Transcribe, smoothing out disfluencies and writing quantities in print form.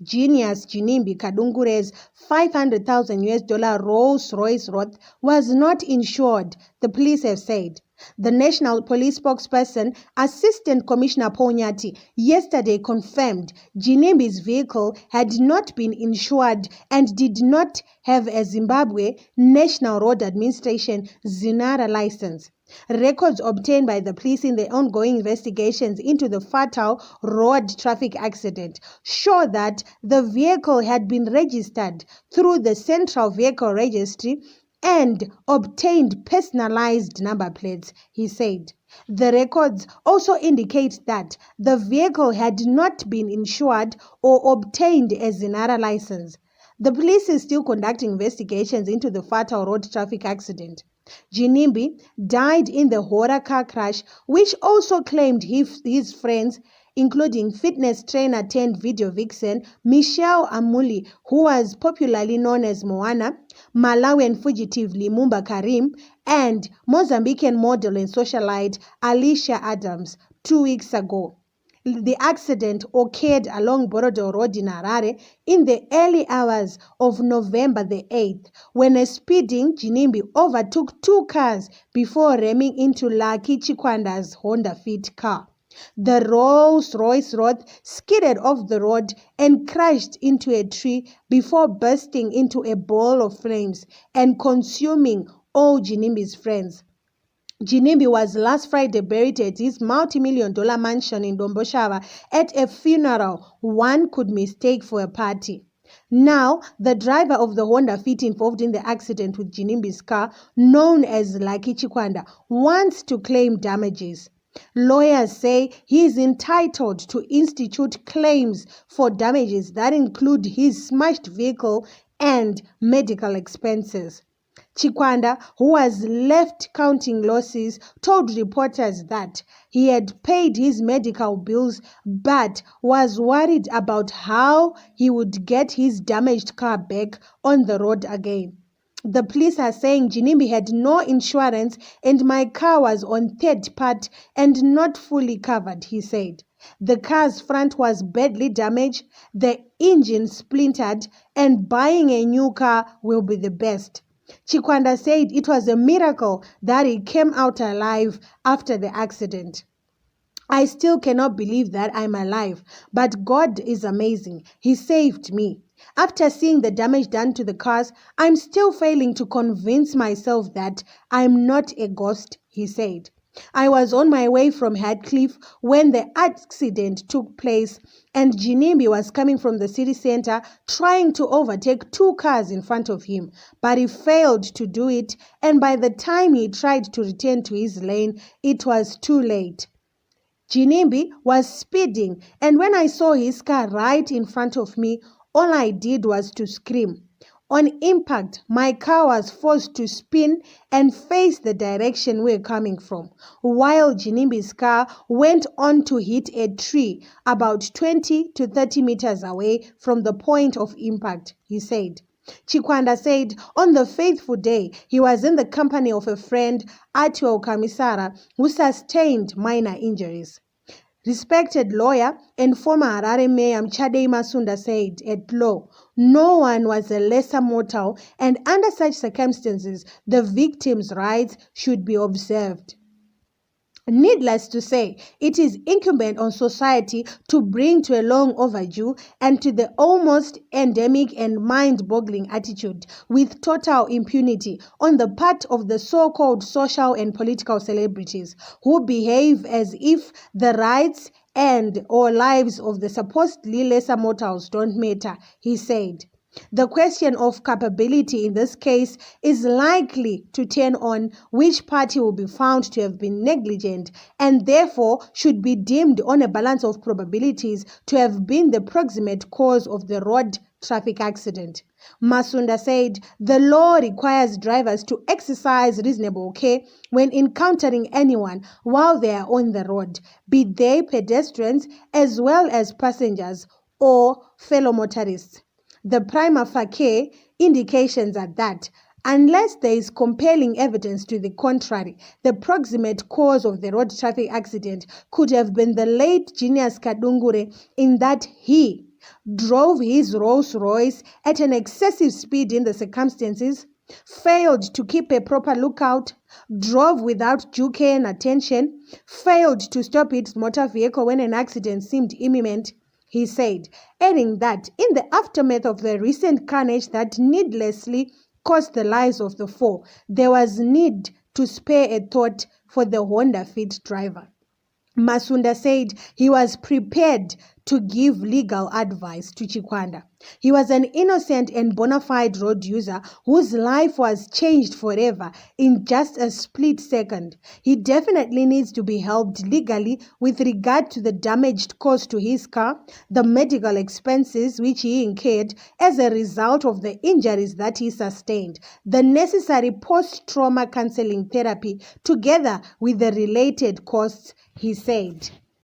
genius Ginimbi Kadungure's $500,000 Rolls-Royce Roth was not insured, the police have said. The National Police spokesperson, Assistant Commissioner Ponyati, yesterday confirmed Ginimbi's vehicle had not been insured and did not have a Zimbabwe National Road Administration ZINARA license. Records obtained by the police in the ongoing investigations into the fatal road traffic accident show that the vehicle had been registered through the Central Vehicle Registry and obtained personalized number plates, he said. The records also indicate that the vehicle had not been insured or obtained a ZINARA license. The police is still conducting investigations into the fatal road traffic accident. Ginimbi died in the horror car crash, which also claimed his friends, including fitness trainer turned video vixen Michelle Amuli, who was popularly known as Moana, Malawian fugitive Limumba Karim, and Mozambican model and socialite Alicia Adams 2 weeks ago. The accident occurred along Borodo Road in Harare in the early hours of November the 8th, when a speeding Ginimbi overtook 2 cars before ramming into Lucky Chikwanda's Honda Fit car. The Rolls-Royce Roth skidded off the road and crashed into a tree before bursting into a ball of flames and consuming all Ginimbi's friends. Ginimbi was last Friday buried at his multi-million-dollar mansion in Domboshava at a funeral one could mistake for a party. Now, the driver of the Honda Fit involved in the accident with Ginimbi's car, known as Lucky Chikwanda, wants to claim damages. Lawyers say he is entitled to institute claims for damages that include his smashed vehicle and medical expenses. Chikwanda, who was left counting losses, told reporters that he had paid his medical bills but was worried about how he would get his damaged car back on the road again. The police are saying Ginimbi had no insurance and my car was on third part and not fully covered, he said. The car's front was badly damaged, the engine splintered, and buying a new car will be the best. Chikwanda said it was a miracle that he came out alive after the accident. I still cannot believe that I'm alive, but God is amazing. He saved me. After seeing the damage done to the cars, I'm still failing to convince myself that I'm not a ghost, he said. I was on my way from Heathcliff when the accident took place and Ginimbi was coming from the city center trying to overtake 2 cars in front of him, but he failed to do it, and by the time he tried to return to his lane, it was too late. Ginimbi was speeding, and when I saw his car right in front of me, all I did was to scream. On impact, my car was forced to spin and face the direction we're coming from, while Ginimbi's car went on to hit a tree about 20 to 30 meters away from the point of impact, he said. Chikwanda said on the fateful day, he was in the company of a friend, Atiwa Kamisara, who sustained minor injuries. Respected lawyer and former Harare Mayor Mchadei Masunda said at law, no one was a lesser mortal, and under such circumstances, the victim's rights should be observed. Needless to say, it is incumbent on society to bring to a long overdue and to the almost endemic and mind-boggling attitude with total impunity on the part of the so-called social and political celebrities who behave as if the rights and or lives of the supposedly lesser mortals don't matter, he said. The question of culpability in this case is likely to turn on which party will be found to have been negligent and therefore should be deemed on a balance of probabilities to have been the proximate cause of the road traffic accident. Masunda said the law requires drivers to exercise reasonable care when encountering anyone while they are on the road, be they pedestrians as well as passengers or fellow motorists. The prima facie indications are that, unless there is compelling evidence to the contrary, the proximate cause of the road traffic accident could have been the late genius Kadungure in that he drove his Rolls Royce at an excessive speed in the circumstances, failed to keep a proper lookout, drove without due care and attention, failed to stop its motor vehicle when an accident seemed imminent, he said, adding that in the aftermath of the recent carnage that needlessly cost the lives of the four, there was need to spare a thought for the Honda Fit driver. Masunda said he was prepared to give legal advice to Chikwanda. He was an innocent and bona fide road user whose life was changed forever in just a split second. He definitely needs to be helped legally with regard to the damage caused to his car, the medical expenses which he incurred as a result of the injuries that he sustained, the necessary post-trauma counseling therapy, together with the related costs, he said.